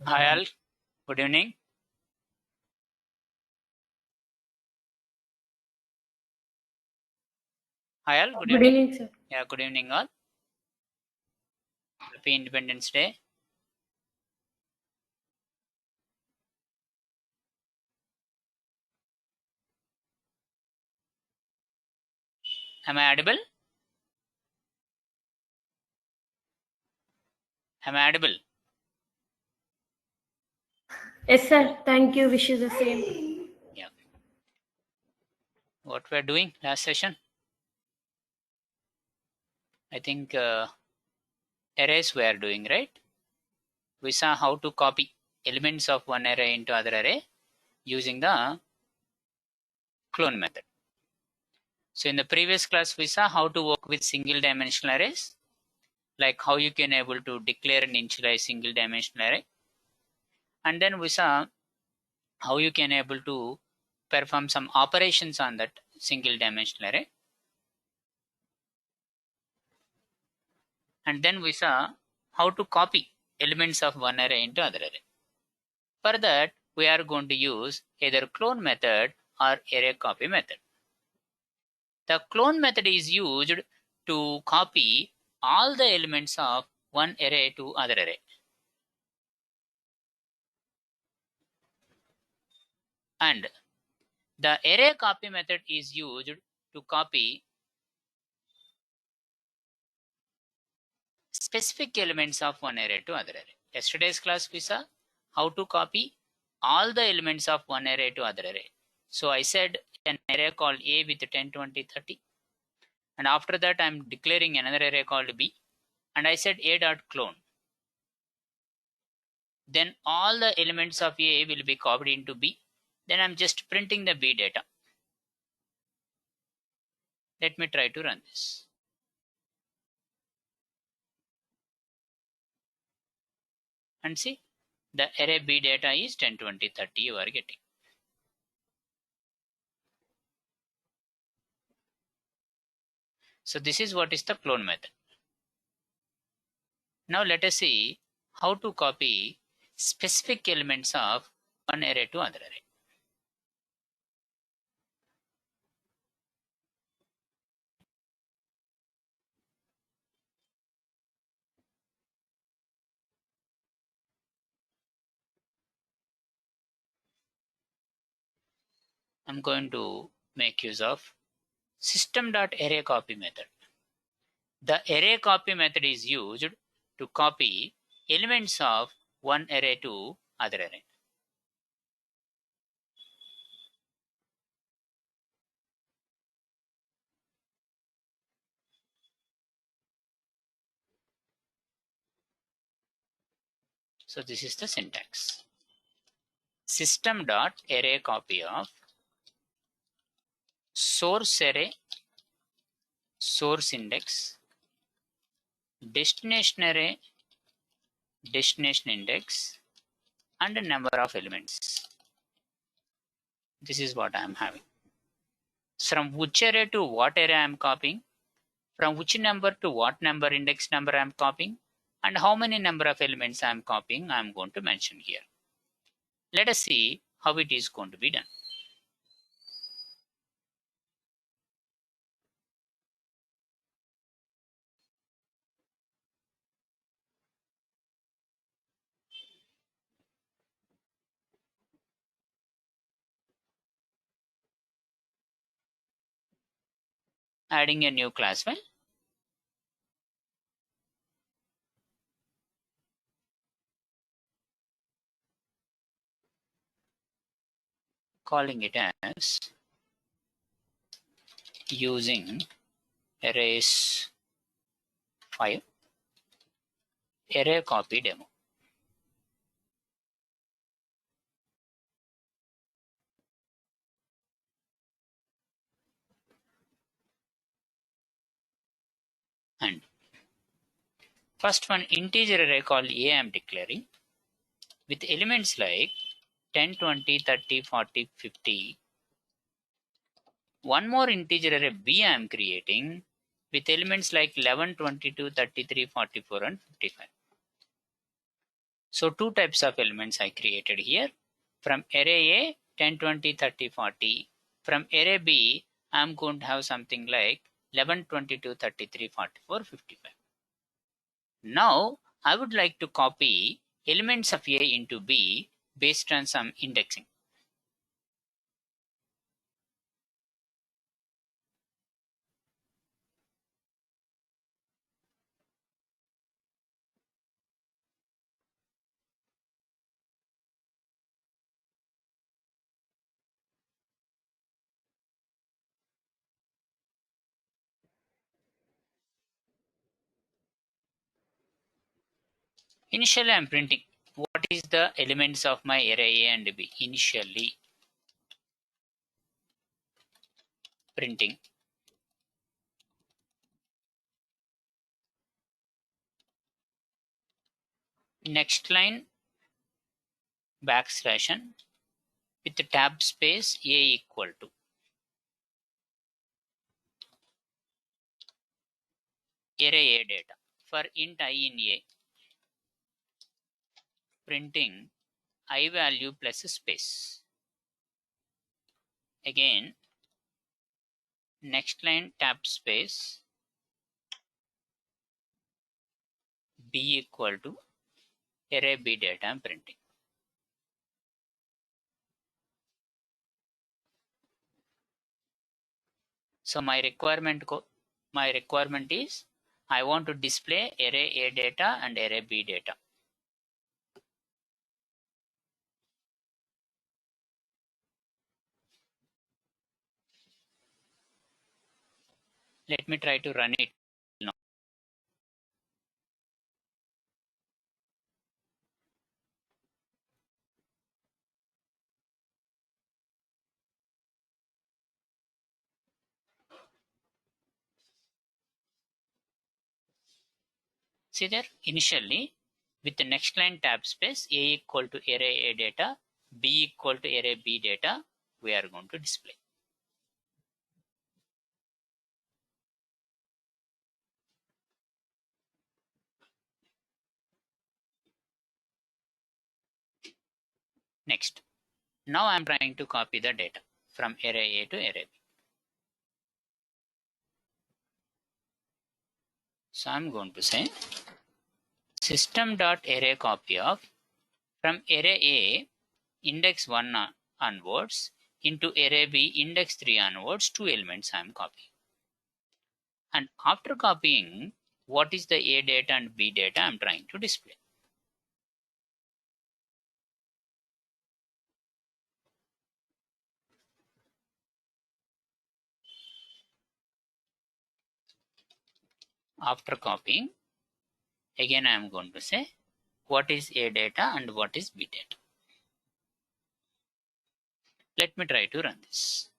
Hi all, good evening. Hi all, good Good evening. evening, sir. Yeah, good evening all. Happy Independence Day. Am I audible? Am I audible? Yes, sir. Thank you. Wish you the same. Yeah. What we're doing last session? I think arrays we are doing, right? We saw how to copy elements of one array into other array using the clone method. So in the previous class, we saw how to work with single dimensional arrays, like how you can able to declare and initialize single dimensional array. And then we saw how you can able to perform some operations on that single dimensional array. And then we saw how to copy elements of one array into other array. For that, we are going to use either clone method or array copy method. The clone method is used to copy all the elements of one array to other array. And the array copy method is used to copy specific elements of one array to other array. Yesterday's class we saw how to copy all the elements of one array to other array. So I said an array called A with 10, 20, 30. And after that, I'm declaring another array called B. And I said A dot clone. Then all the elements of A will be copied into B. Then I'm just printing the B data. Let me try to run this. And see, the array B data is 10, 20, 30 you are getting. So this is what is the clone method. Now let us see how to copy specific elements of one array to other array. I'm going to make use of system.arrayCopy method. The array copy method is used to copy elements of one array to other array. So this is the syntax. System.array copy of source array, source index, destination array, destination index, and a number of elements. This is what I am having. From which array to what array I am copying, from which number to what number index number I am copying, and how many number of elements I am copying, I am going to mention here. Let us see how it is going to be done. Adding a new class file. Calling it as using arrays file array copy demo. And first one integer array called A I am declaring with elements like 10, 20, 30, 40, 50. One more integer array B I am creating with elements like 11, 22, 33, 44, and 55. So two types of elements I created here. From array A, 10, 20, 30, 40. From array B, I'm going to have something like 11, 22, 33, 44, 55. Now, I would like to copy elements of A into B based on some indexing. Initially, I'm printing what is the elements of my array A and B. Initially, printing. Next line, backslash n with the tab space A equal to array A data. For int I in A, printing I value plus a space. Again, next line tab space B equal to array B data I'm printing. So my requirement is I want to display array A data and array B data. Let me try to run it now. See there, initially with the next line tab space A equal to array A data, B equal to array B data, we are going to display. Next, now I'm trying to copy the data from array A to array B. So I'm going to say system.array copy of from array A index 1 onwards into array B index 3 onwards, two elements I am copying. And after copying, what is the A data and B data I am trying to display. After copying, again I am going to say what is A data and what is B data. Let me try to run this.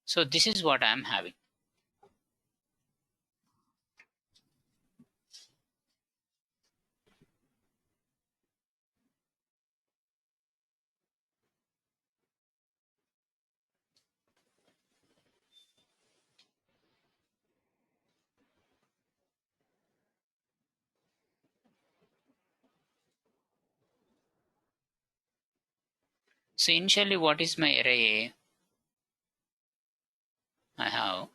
So this is what I am having. So initially, what is my array A? I have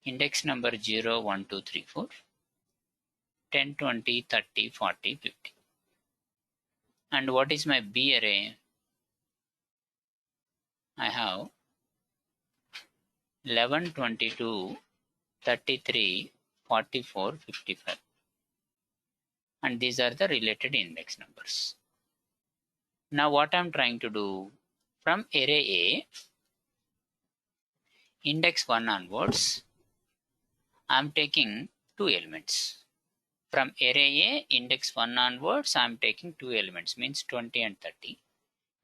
index number 0, 1, 2, 3, 4, 10, 20, 30, 40, 50. And what is my B array? I have 11, 22, 33, 44, 55. And these are the related index numbers. Now what I'm trying to do, from array A, index 1 onwards, I'm taking two elements. From array A, index 1 onwards, I'm taking two elements, means 20 and 30.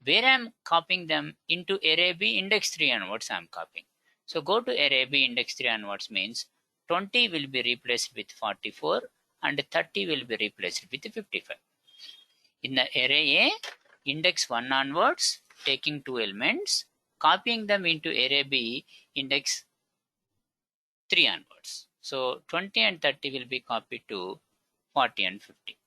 Where I'm copying them into array B, index 3 onwards, I'm copying. So go to array B, index 3 onwards means 20 will be replaced with 44 and 30 will be replaced with 55. In the array A, index 1 onwards, taking two elements, copying them into array B index 3 onwards. So 20 and 30 will be copied to 40 and 50.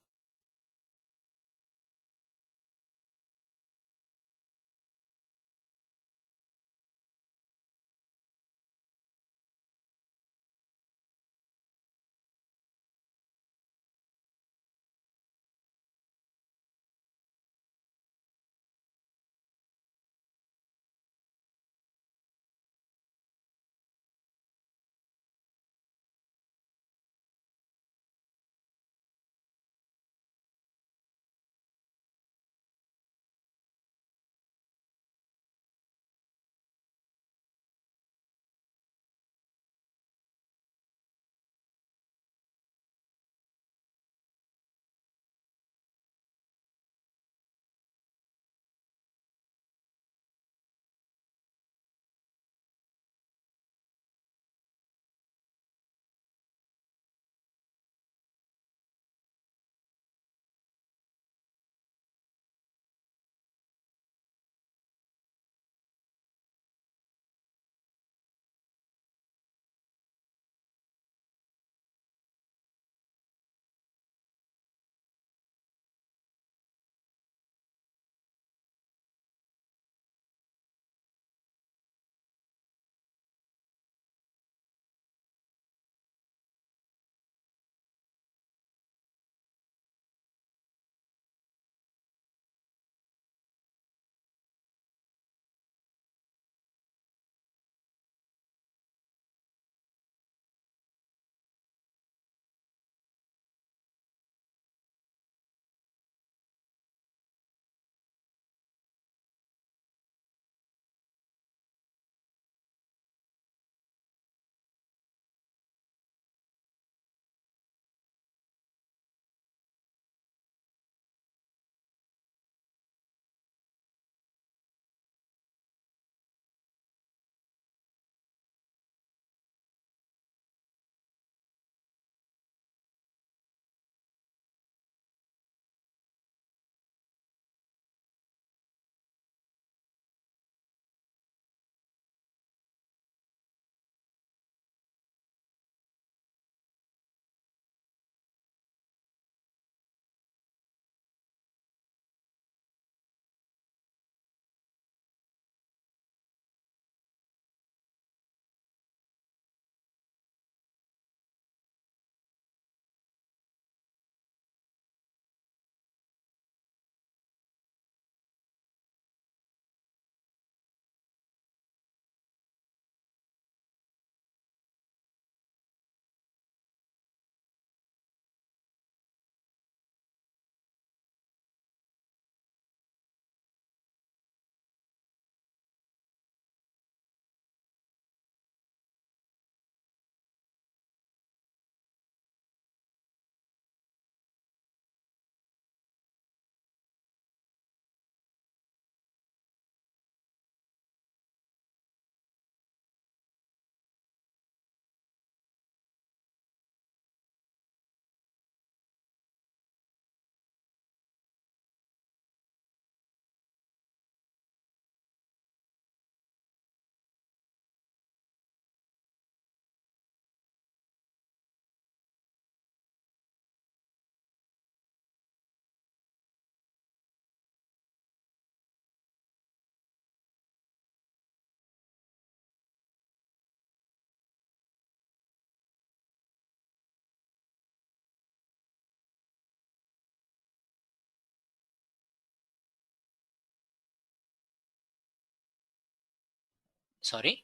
Sorry,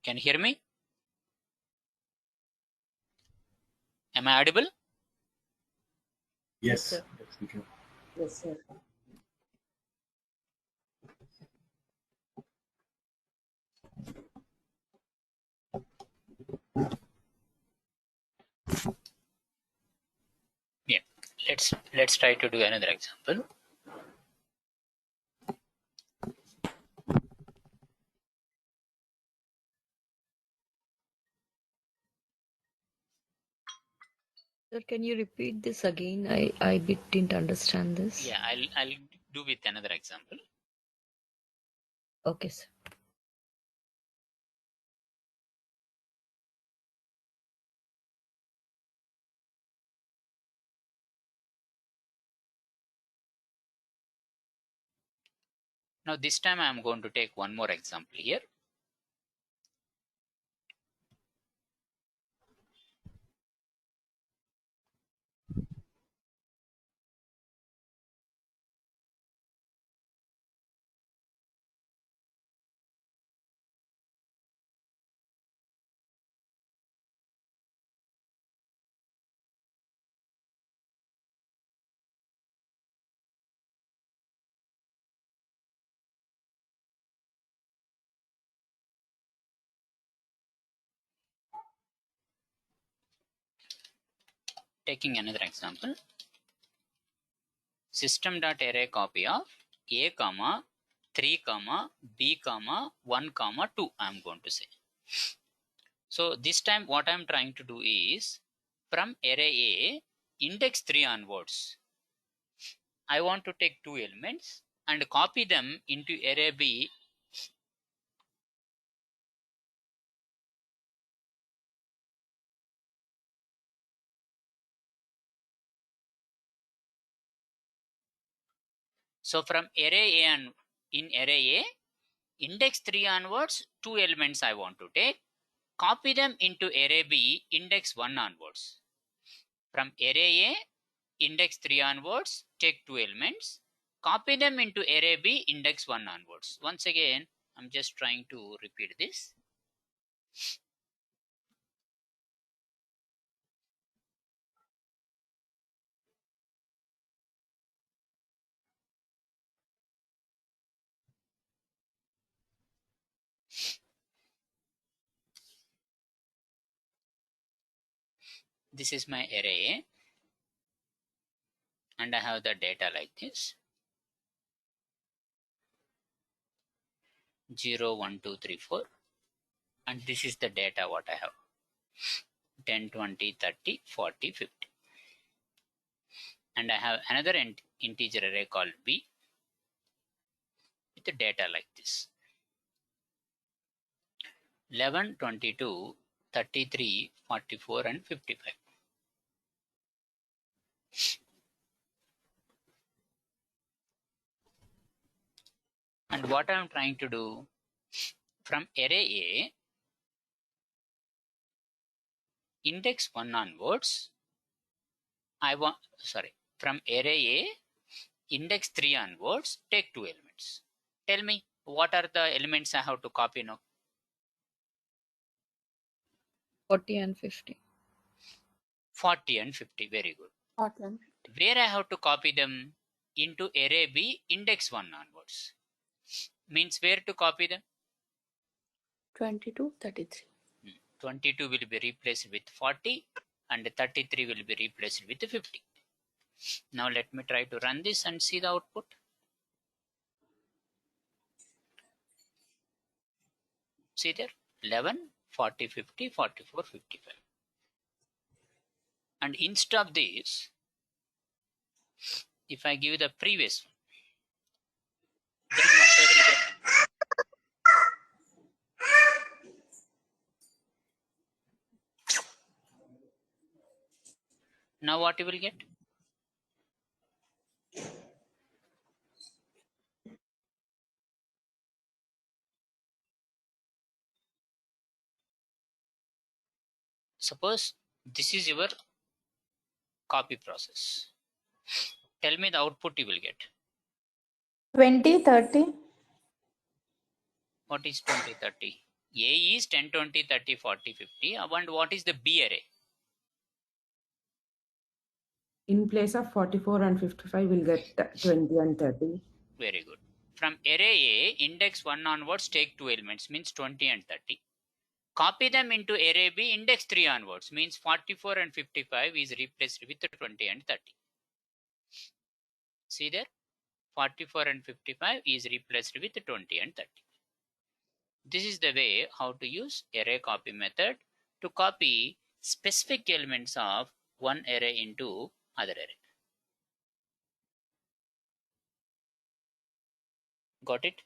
can you hear me? Am I audible? Yes, sir. Yes, sir. Yeah. Let's try to do another example. Sir, can you repeat this again? I didn't understand this. Yeah, I'll do with another example. Okay, sir. Now this time I am going to take one more example here. Taking another example, system.array copy of a comma 3 comma b comma 1 comma 2 I am going to say. So this time what I am trying to do is from array A index 3 onwards I want to take two elements and copy them into array B. So from array A and in array A index 3 onwards two elements I want to take, copy them into array B index 1 onwards. From array A index 3 onwards take two elements, copy them into array B index 1 onwards. Once again I'm just trying to repeat this. This is my array A and I have the data like this 0 1 2 3 4 and this is the data what I have 10 20 30 40 50 and I have another integer array called B with the data like this 11 22 33 44 and 55. And what I am trying to do from array A index 1 onwards from array A index 3 onwards take two elements. Tell me what are the elements I have to copy now? 40 and 50. 40 and 50. Very good. 40 and 50. Where I have to copy them? Into array B index 1 onwards. Means where to copy them? 22, 33. 22 will be replaced with 40 and 33 will be replaced with 50. Now let me try to run this and see the output. See there 11 40 50 44 55. And instead of this, if I give the previous one, then what I will get? Now what you will get? Suppose this is your copy process. Tell me the output you will get. 20, 30. What is 20, 30? A is 10, 20, 30, 40, 50. And what is the B array? In place of 44 and 55, we'll get 20 and 30. Very good. From array A, index 1 onwards, take two elements, means 20 and 30. Copy them into array B, index 3 onwards, means 44 and 55 is replaced with 20 and 30. See there? 44 and 55 is replaced with 20 and 30. This is the way how to use array copy method to copy specific elements of one array into other array. Got it?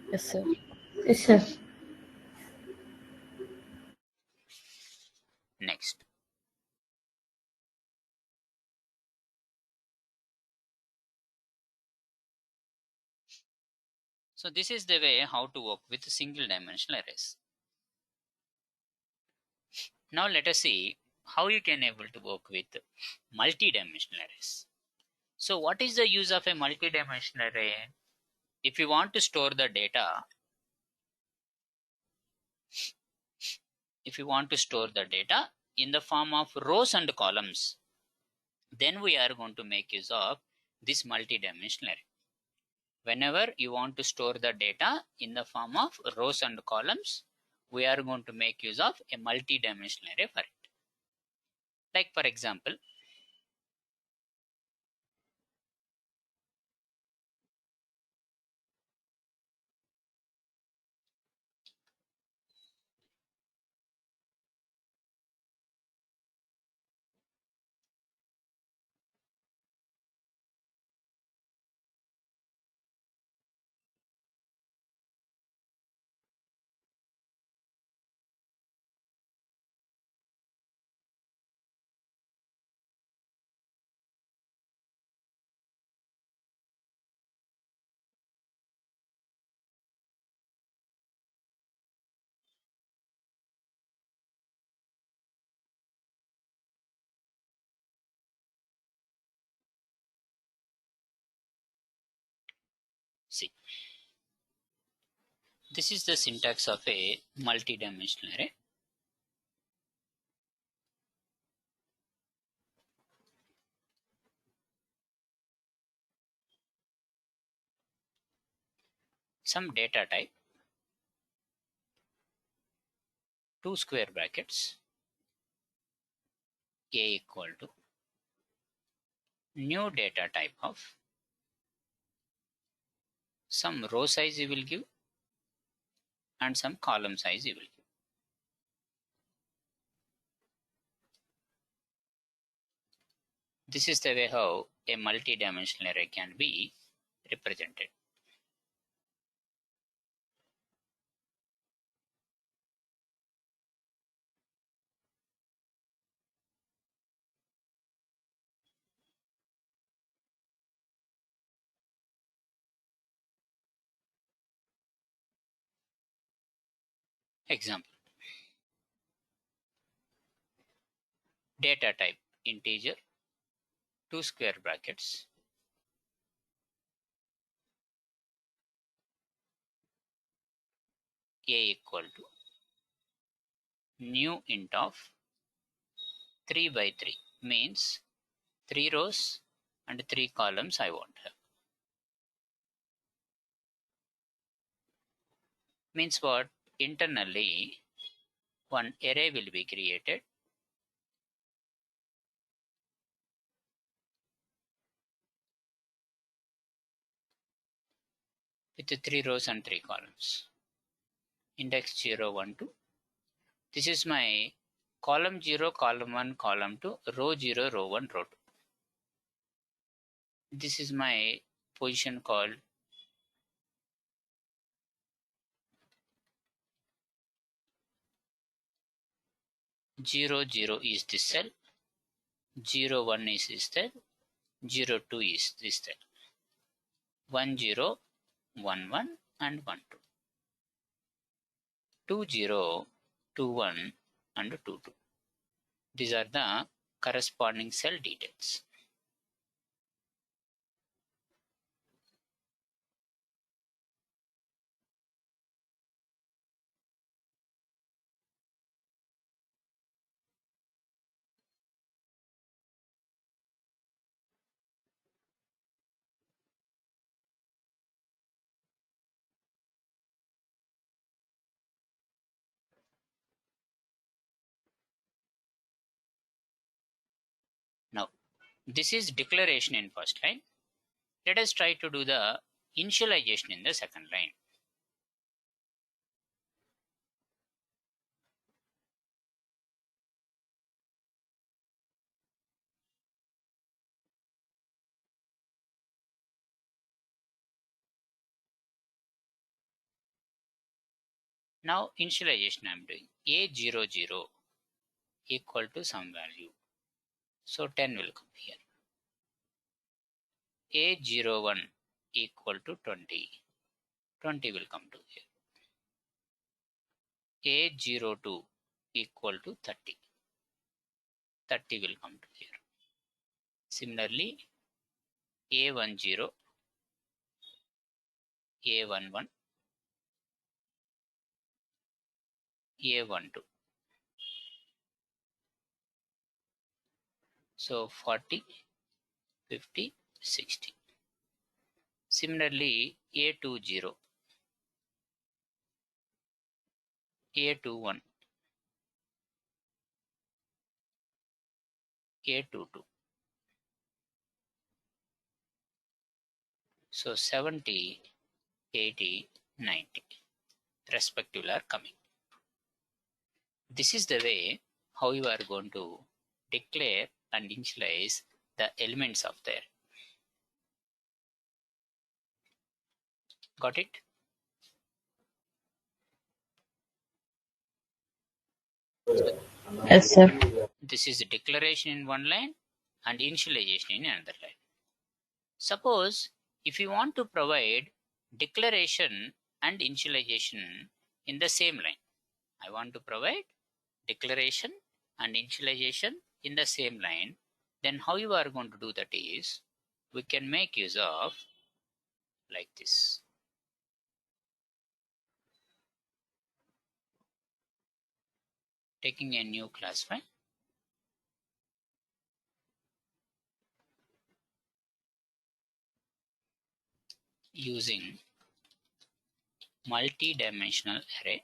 Yes, sir. Yes, sir. Next. So this is the way how to work with single dimensional arrays. Now let us see how you can able to work with multi-dimensional arrays. So what is the use of a multi-dimensional array? If you want to store the data, in the form of rows and columns, then we are going to make use of this multi-dimensional array. Whenever you want to store the data in the form of rows and columns, we are going to make use of a multi-dimensional array for it. Like for example, see, this is the syntax of a multi-dimensional array. Some data type, 2 square brackets, a equal to new data type of some row size you will give and some column size you will give. This is the way how a multi-dimensional array can be represented. Example, data type integer, 2 square brackets, a equal to new int of 3 by 3, means 3 rows and 3 columns I want here. Means what? Internally, one array will be created with 3 rows and 3 columns. Index 0, 1, 2. This is my column 0, column 1, column 2, row 0, row 1, row 2. This is my position called 0, 0 is this cell, 0, 1 is this cell, 0, 2 is this cell, 1, 0, 1, 1 and 1, 2. 2, 0, 2, 1 and 2, 2. These are the corresponding cell details. Now, this is declaration in first line. Let us try to do the initialization in the second line. Now, initialization I am doing a00 equal to some value. So 10 will come here. A01 equal to 20. 20 will come to here. A02 equal to 30. 30 will come to here. Similarly, A10, A11, A12. So 40, 50, 60. Similarly, A20, A21, A22. So 70, 80, 90 respectively are coming. This is the way how you are going to declare and initialize the elements of the array. Got it? Yes, sir. This is a declaration in one line and initialization in another line. Suppose if you want to provide declaration and initialization in the same line. I want to provide declaration and initialization in the same line. Then how you are going to do that is, we can make use of like this. Taking a new class file. Using multi-dimensional array.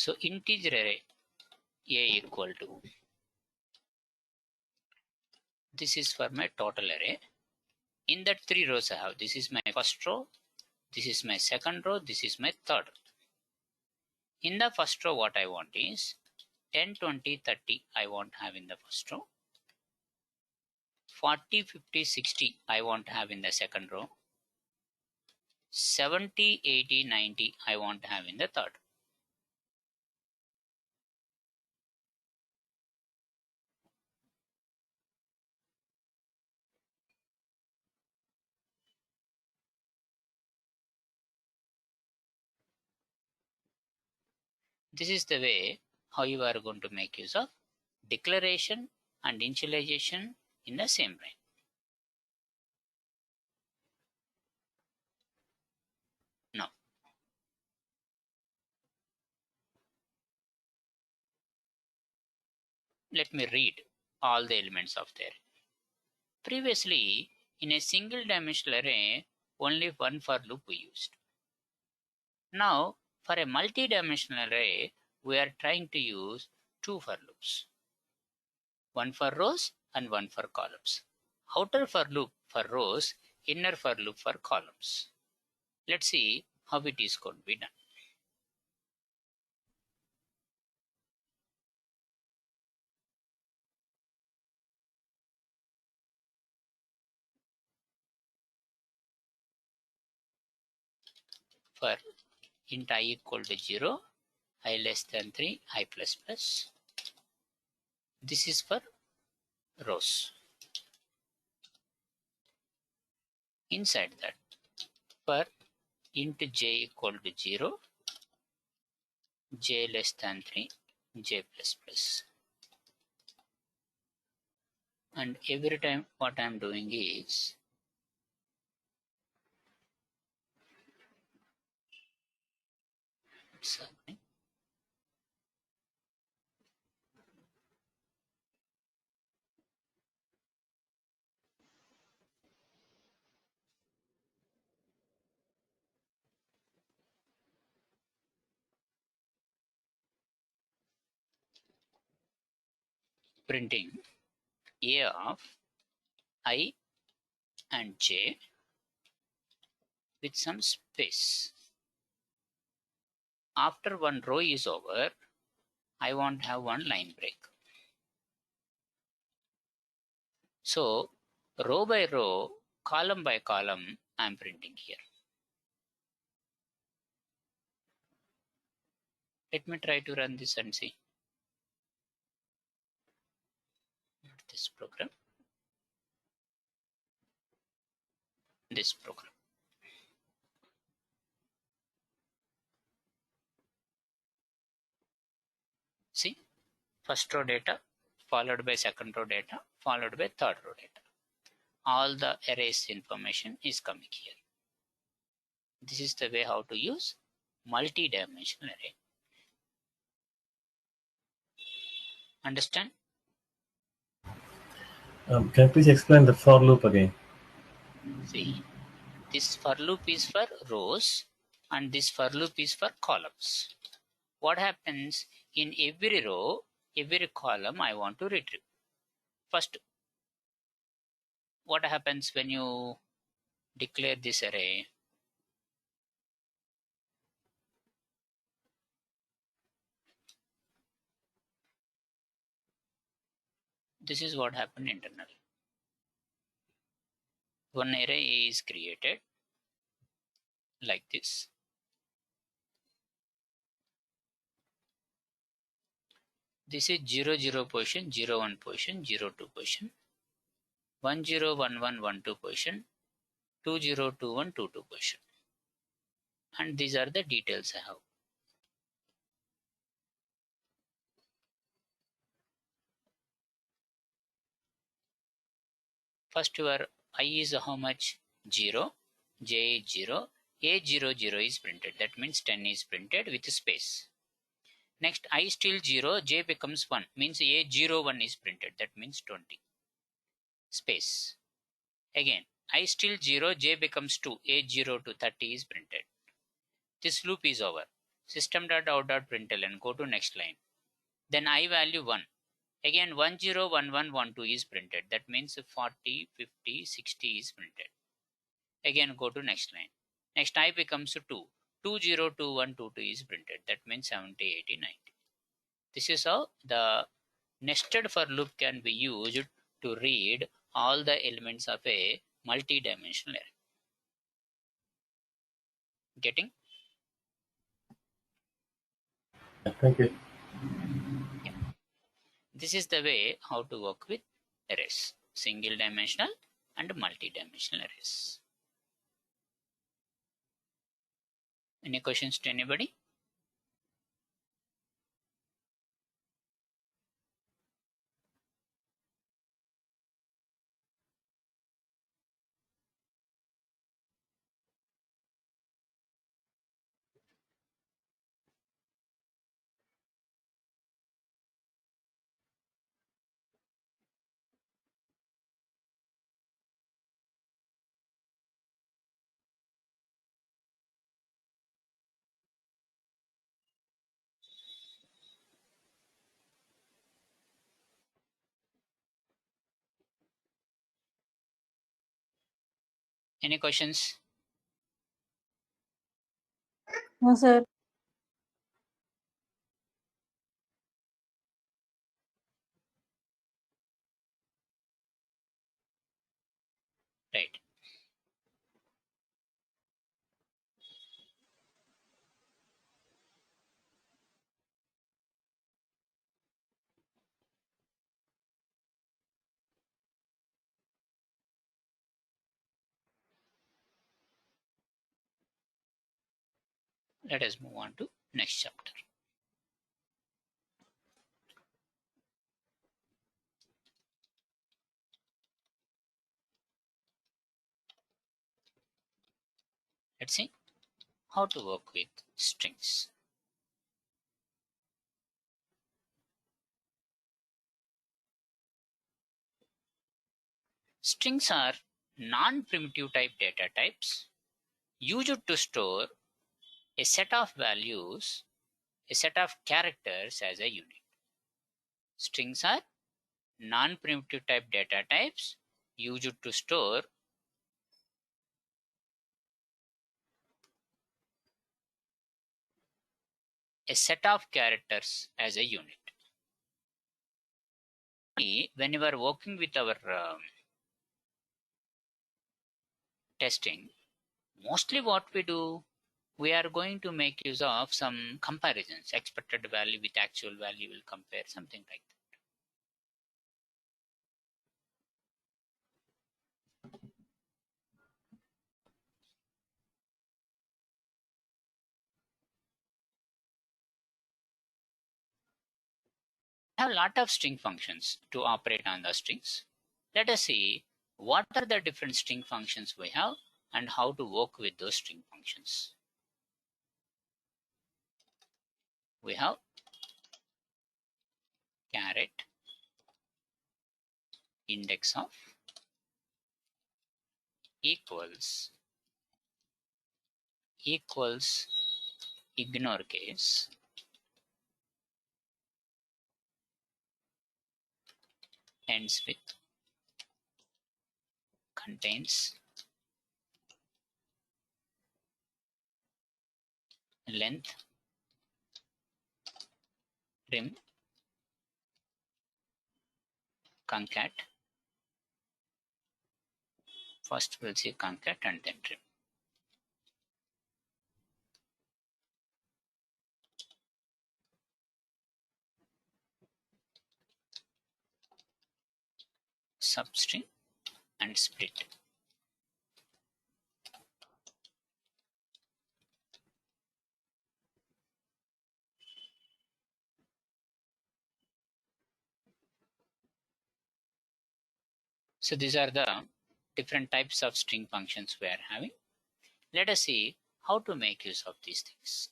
So integer array a equal to, this is for my total array. In that 3 rows I have, this is my first row, this is my second row, this is my third row. In the first row what I want is 10, 20, 30 I want to have in the first row. 40, 50, 60 I want to have in the second row. 70, 80, 90 I want to have in the third. This is the way how you are going to make use of declaration and initialization in the same line. Now, let me read all the elements of the array. Previously, in a single dimensional array, only one for loop we used. Now, for a multi-dimensional array, we are trying to use 2 for loops. One for rows and one for columns. Outer for loop for rows, inner for loop for columns. Let's see how it is going to be done. For int I equal to 0, I less than 3, I plus plus. This is for rows. Inside that, for int j equal to 0, j less than 3, j plus plus. And every time what I am doing is, sorry, printing a of I and j with some space. After one row is over, I want to have one line break. So row by row, column by column, I'm printing here. Let me try to run this and see. Not this program. This program. See, first row data, followed by second row data, followed by third row data. All the arrays information is coming here. This is the way how to use multi-dimensional array. Understand? Can you please explain the for loop again? See, this for loop is for rows and this for loop is for columns. What happens in every row, every column I want to retrieve. First, what happens when you declare this array? This is what happened internally. One array is created like this. This is 0, 0 position, 0, 1 position, 0, 2 position, 1, 0, 1, 1, 1, 2 position, 2, 0, 2, 1, 2, 2 position. And these are the details I have. First your I is how much? 0, j is 0, a00 is printed. That means 10 is printed with space. Next I still 0, j becomes 1, means a01 is printed. That means 20. Space. Again I still 0, j becomes 2, a0 to 30 is printed. This loop is over. System.out.println, go to next line. Then I value 1. Again 10, 11, 12 is printed. That means 40, 50, 60 is printed. Again go to next line. Next I becomes 2. 20, 21, 22 is printed. That means 70, 80, 90. This is how the nested for loop can be used to read all the elements of a multi-dimensional array. Getting? Thank you. Yeah. This is the way how to work with arrays. Single dimensional and multi-dimensional arrays. Any questions to anybody? Any questions? No, sir. Right. Let us move on to next chapter. Let's see how to work with strings. Strings are non-primitive type data types used to store a set of values, a set of characters as a unit. Strings are non-primitive type data types used to store a set of characters as a unit. When you are working with our testing, mostly what we do, we are going to make use of some comparisons. Expected value with actual value will compare, something like that. Have a lot of string functions to operate on the strings. Let us see what are the different string functions we have and how to work with those string functions. We have caret index of equals ignore case ends with contains length trim concat. First we'll see concat and then trim. Substring and split. So these are the different types of string functions we are having. Let us see how to make use of these things.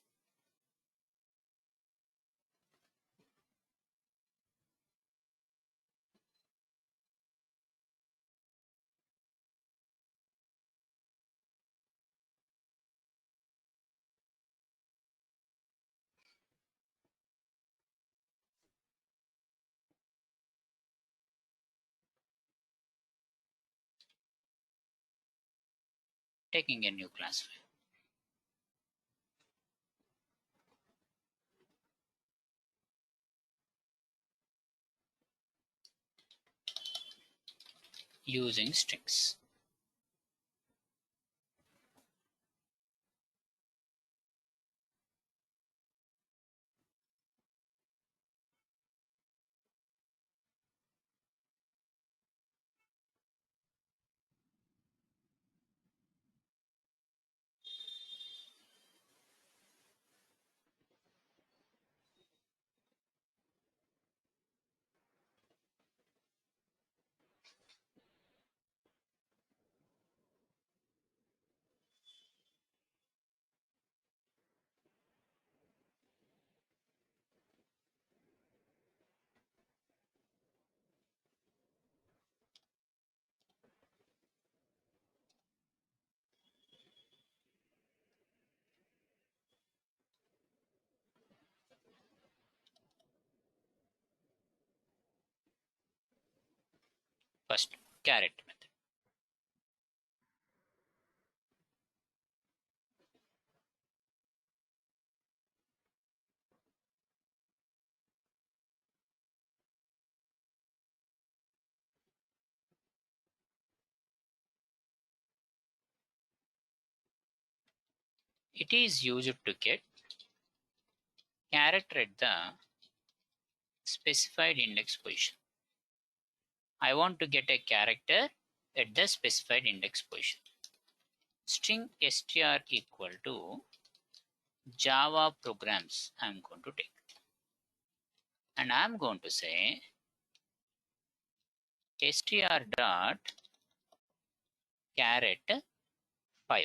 Taking a new class file. Using strings. First, caret method. It is used to get character at the specified index position. I want to get a character at the specified index position. String str equal to Java programs I'm going to take. And I'm going to say str dot caret 5.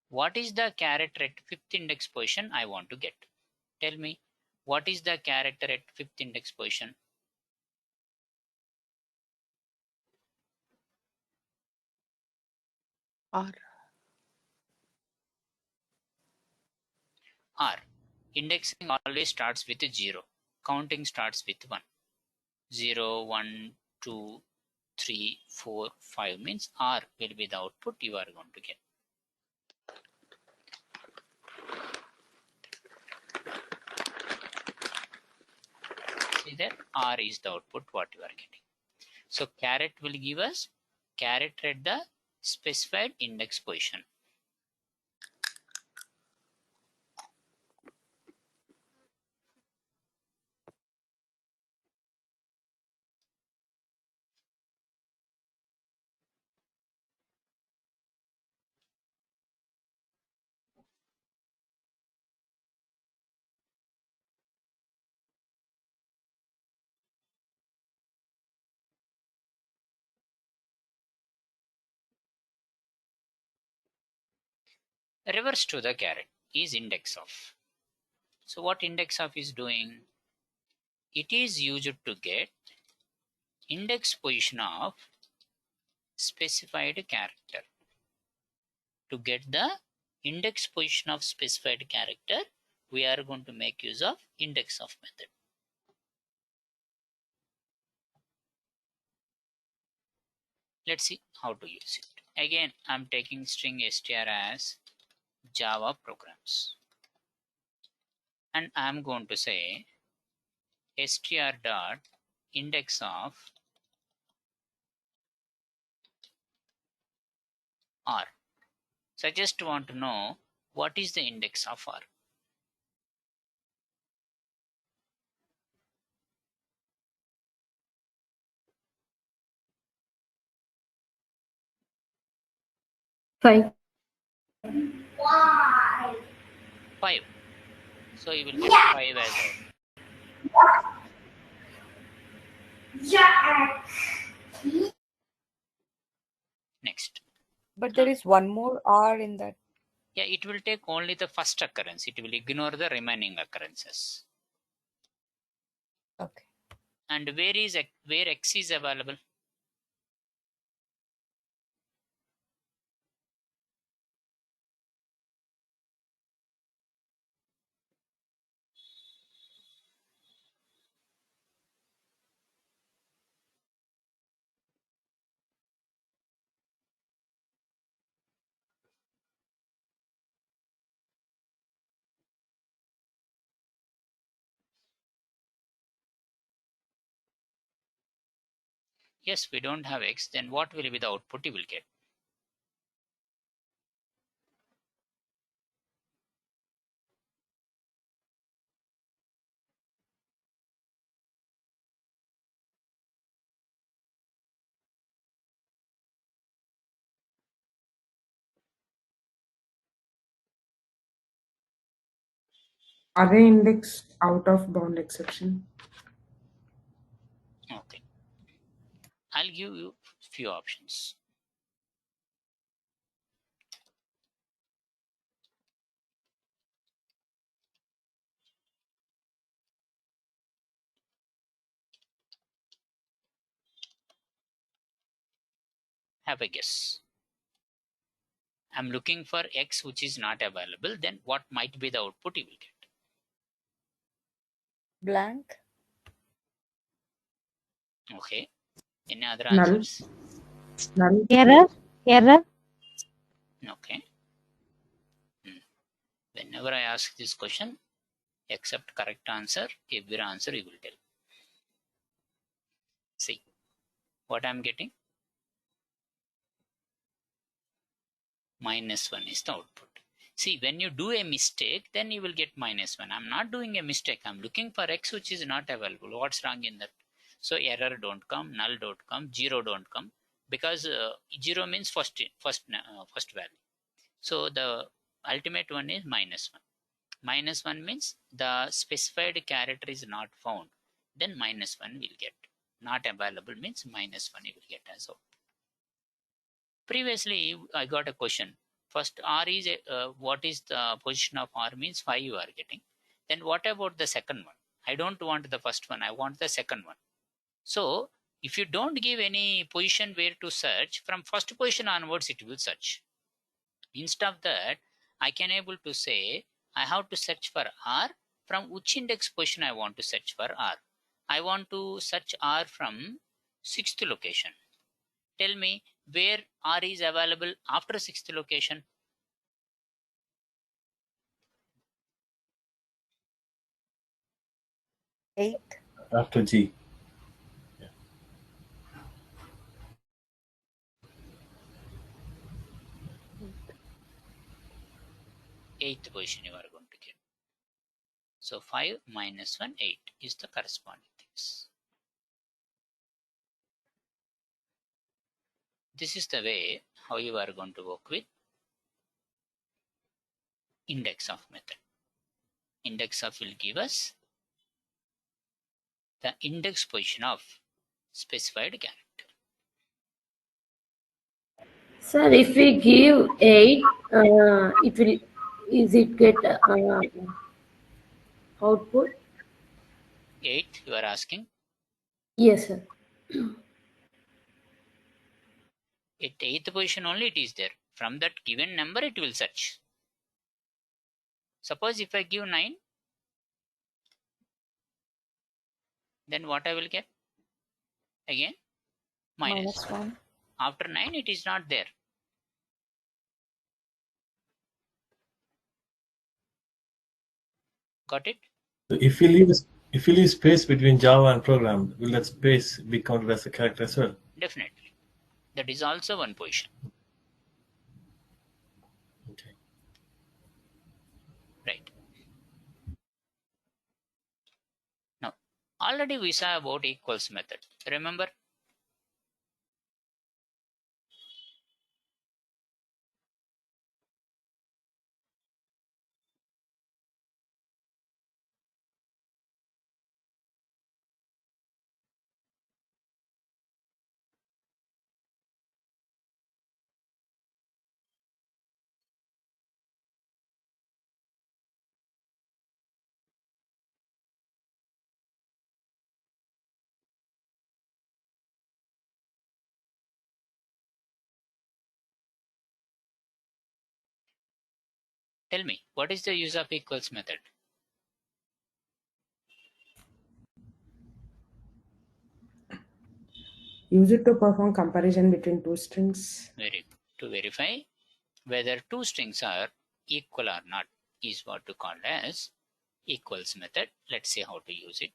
What is the character at fifth index position I want to get? Tell me, what is the character at fifth index position? R. R. Indexing always starts with 0. Counting starts with 1. 0, 1, 2, 3, 4, 5 means R will be the output you are going to get. See there, R is the output what you are getting. So caret will give us caret at the specified index position. Reverse to the caret is index of. So what index of is doing? It is used to get index position of specified character. To get the index position of specified character, we are going to make use of index of method. Let's see how to use it. Again, I'm taking string str as Java programs. And I'm going to say str dot index of R. So I just want to know what is the index of R. Five. 5. So you will get 5 as output. Next. But there is one more R in that. Yeah, it will take only the first occurrence. It will ignore the remaining occurrences. Okay. And where X is available? Yes, we don't have X, then what will be the output you will get? Array index out of bound exception. Okay. I'll give you few options. Have a guess. I'm looking for X which is not available, then what might be the output you will get? Blank. Okay. Any other Null. answers? Null. Error. Okay. Whenever I ask this question, except correct answer, every answer you will tell. See what I'm getting? -1 is the output. See, when you do a mistake, then you will get -1. I'm not doing a mistake. I'm looking for X which is not available. What's wrong in that? So error don't come, null don't come, 0 don't come, because 0 means first value. So the ultimate one is -1. -1 means the specified character is not found. Then -1 will get. Not available means -1 you will get as well. Previously, I got a question. First, R is what is the position of R means 5 you are getting. Then what about the second one? I don't want the first one. I want the second one. So if you don't give any position where to search, from first position onwards it will search. Instead of that, I can able to say I have to search for R. From which index position I want to search for R? I want to search R from 6th location. Tell me where R is available after 6th location. 8. after G. Eighth position you are going to get. So 5 minus 1, 8 is the corresponding things. This is the way how you are going to work with index of method. Index of will give us the index position of specified character. Sir, if we give 8, is it get output? 8 you are asking. Yes, sir. At 8th position only it is there. From that given number it will search. Suppose if I give 9, then what I will get? Again minus 1. After 9 it is not there. Got it? So if you leave space between Java and program, will that space be counted as a character as well? Definitely. That is also one position. Okay. Right. Now, already we saw about equals method. Remember? Tell me, what is the use of equals method? Use it to perform comparison between two strings. To verify whether two strings are equal or not is what to call as equals method. Let's see how to use it.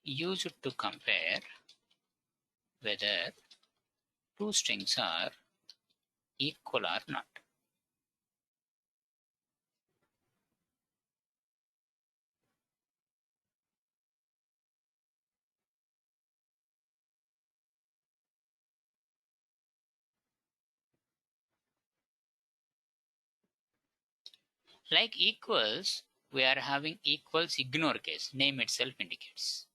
Use it to compare whether two strings are equal or not. Like equals, we are having equals ignore case. Name itself indicates.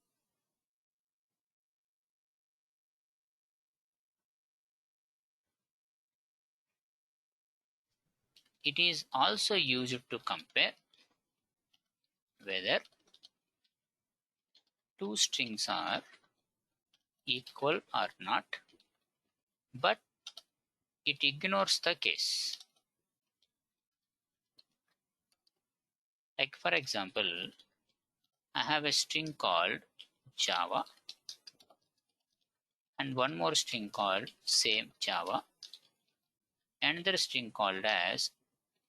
It is also used to compare whether two strings are equal or not, but it ignores the case. Like for example, I have a string called Java and one more string called same Java, another string called as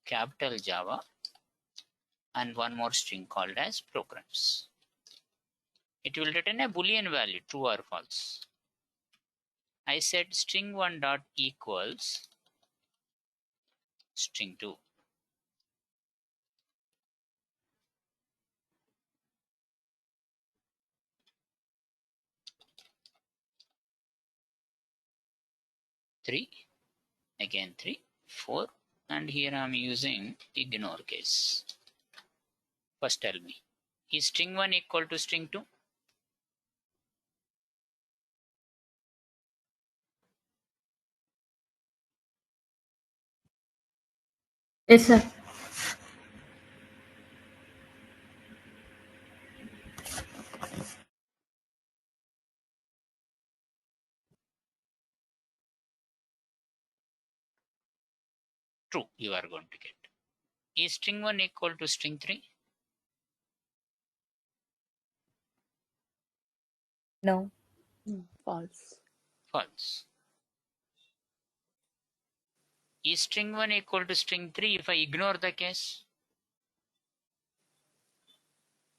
capital Java, and one more string called as programs. It will return a boolean value, true or false. I said string1 dot equals string2. Three, again 3, 4, and here I'm using ignore case. First tell me, is string1 equal to string2? Yes, sir. True, you are going to get. Is string 1 equal to string 3? No. False. False. Is string 1 equal to string 3 if I ignore the case?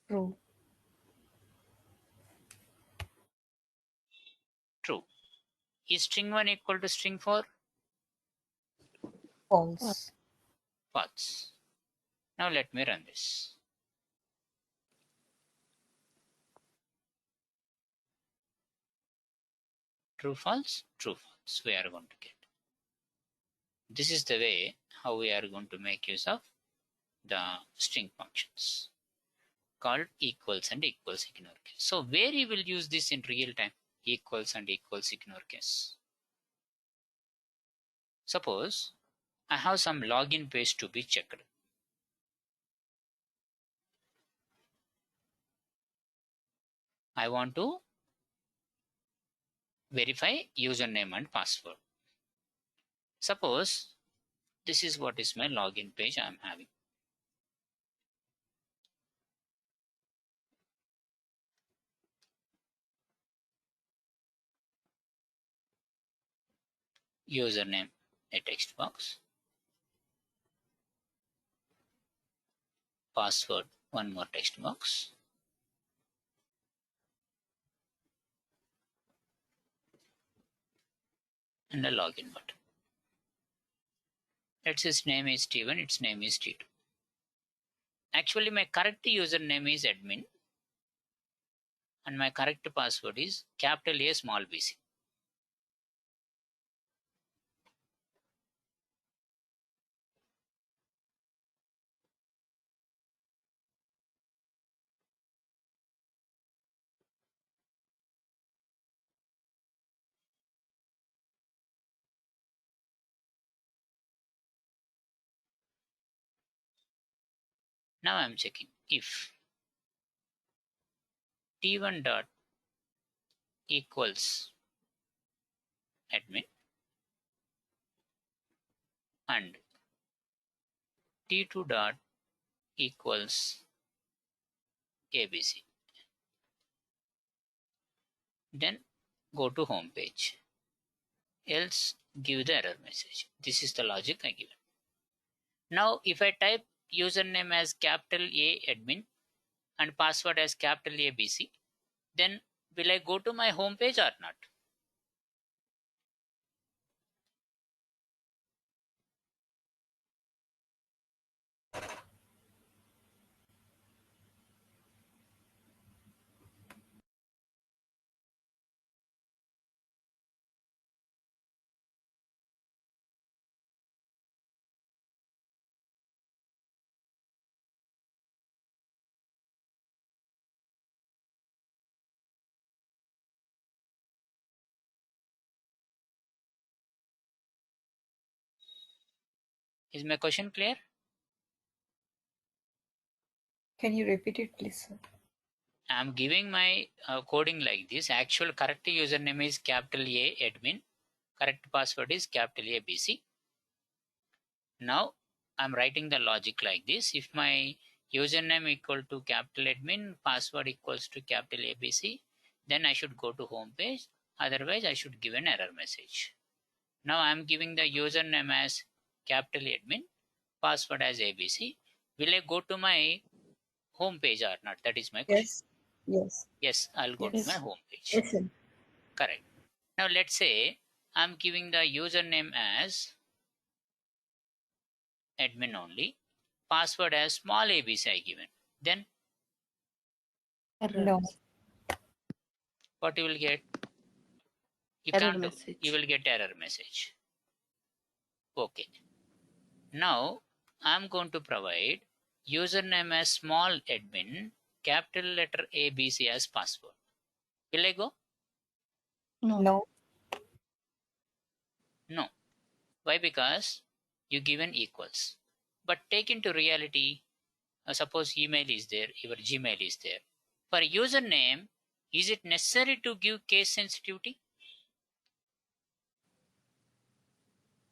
True. True. Is string 1 equal to string 4? False. False. Now let me run this. True, false, true, false. We are going to get. This is the way how we are going to make use of the string functions called equals and equals ignore case. So where you will use this in real time? Equals and equals ignore case. Suppose I have some login page to be checked. I want to verify username and password. Suppose this is what is my login page I am having. Username, a text box. Password, one more text box. And a login button. Let's say its name is T1, its name is T2. Actually, my correct username is admin and my correct password is capital A small bc. Now I'm checking if T1 dot equals admin and T2 dot equals ABC. Then go to home page. Else give the error message. This is the logic I given. Now if I type username as capital A admin and password as capital A BC, then will I go to my home page or not? Is my question clear? Can you repeat it, please, sir? I'm giving my coding like this. Actual correct username is capital A admin. Correct password is capital A BC. Now I'm writing the logic like this. If my username equal to capital admin, password equals to capital ABC, then I should go to home page. Otherwise, I should give an error message. Now I'm giving the username as capital admin, password as ABC. Will I go to my home page or not? That is my question. Yes. Yes. Yes, I'll go to Yes. my home page. Yes, sir. Correct. Now let's say I'm giving the username as admin only, password as small abc I given. Then No. what you will get? You Error can't do. message. You will get error message. Okay. Now I'm going to provide username as small admin, capital letter ABC as password. Will I go? No. No. No. Why? Because you given equals. But take into reality, suppose email is there, your Gmail is there. For username, is it necessary to give case sensitivity?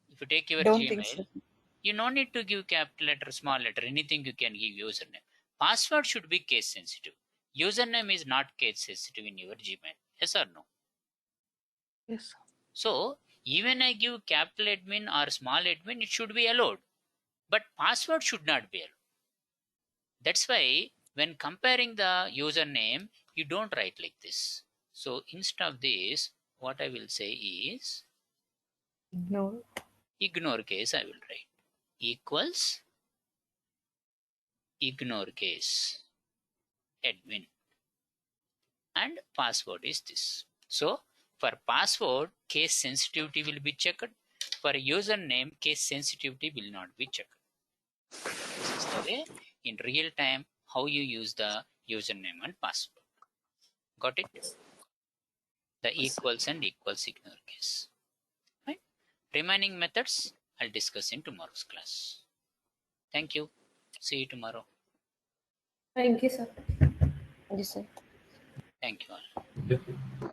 If you take your Don't think Gmail, so. You no need to give capital letter, small letter, anything you can give username. Password should be case sensitive. Username is not case sensitive in your Gmail. Yes or no? Yes. So even I give capital admin or small admin, it should be allowed. But password should not be allowed. That's why when comparing the username, you don't write like this. So instead of this, what I will say is Ignore. ignore case I will write equals ignore case admin and password is this. So for password, case sensitivity will be checked. For username, case sensitivity will not be checked. This is the way in real time how you use the username and password. Got it? The equals and equals ignore case. Right? Remaining methods I'll discuss in tomorrow's class. Thank you. See you tomorrow. Thank you, sir. Yes, sir. Thank you all. Yeah.